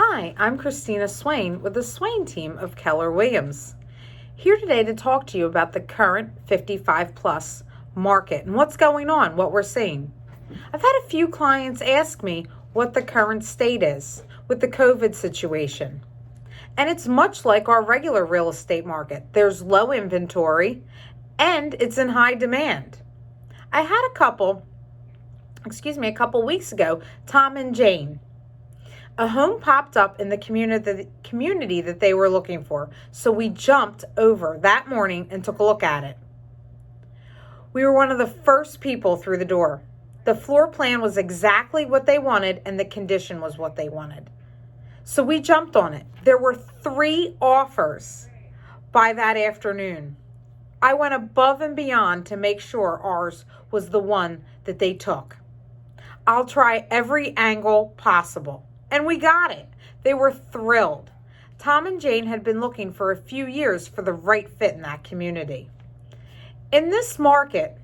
Hi, I'm Christina Swain with the Swain team of Keller Williams. Here today to talk to you about the current 55 plus market and what's going on, what we're seeing. I've had a few clients ask me what the current state is with the COVID situation. And it's much like our regular real estate market. There's low inventory and it's in high demand. I had a couple weeks ago, Tom and Jane. A home popped up in the community that they were looking for, so we jumped over that morning and took a look at it. We were one of the first people through the door. The floor plan was exactly what they wanted and the condition was what they wanted. So we jumped on it. There were 3 offers by that afternoon. I went above and beyond to make sure ours was the one that they took. I'll try every angle possible. And we got it. They were thrilled. Tom and Jane had been looking for a few years for the right fit in that community. In this market,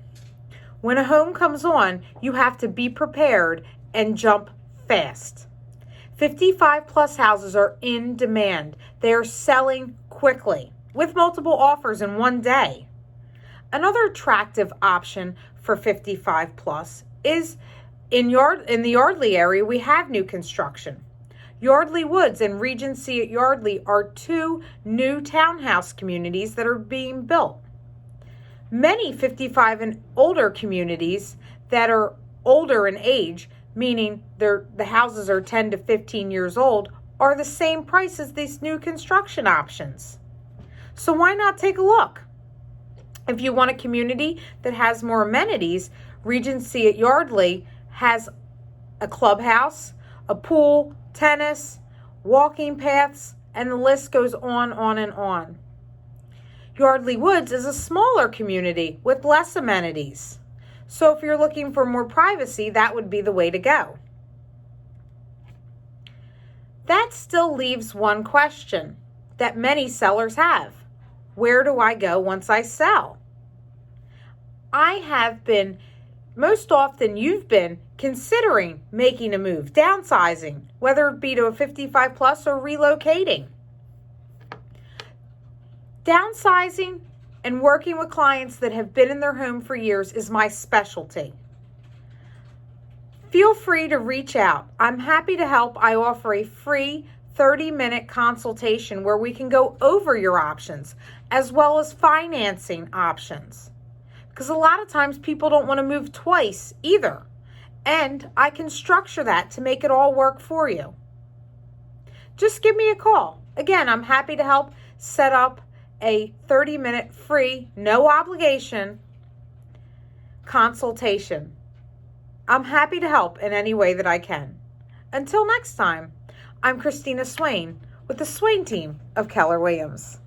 when a home comes on, you have to be prepared and jump fast. 55 plus houses are in demand. They are selling quickly with multiple offers in one day. Another attractive option for 55 plus is in the Yardley area, we have new construction. Yardley Woods and Regency at Yardley are 2 new townhouse communities that are being built. Many 55 and older communities that are older in age, meaning the houses are 10 to 15 years old, are the same price as these new construction options. So why not take a look? If you want a community that has more amenities, Regency at Yardley has a clubhouse, a pool, tennis, walking paths, and the list goes on and on. Yardley Woods is a smaller community with less amenities. So if you're looking for more privacy, that would be the way to go. That still leaves one question that many sellers have. Where do I go once I sell? I have been, most often you've been considering making a move, downsizing, whether it be to a 55 plus or relocating. Downsizing and working with clients that have been in their home for years is my specialty. Feel free to reach out. I'm happy to help. I offer a free 30-minute consultation where we can go over your options as well as financing options. Because a lot of times people don't want to move twice either. And I can structure that to make it all work for you. Just give me a call. Again, I'm happy to help set up a 30-minute free, no obligation consultation. I'm happy to help in any way that I can. Until next time, I'm Christina Swain with the Swain team of Keller Williams.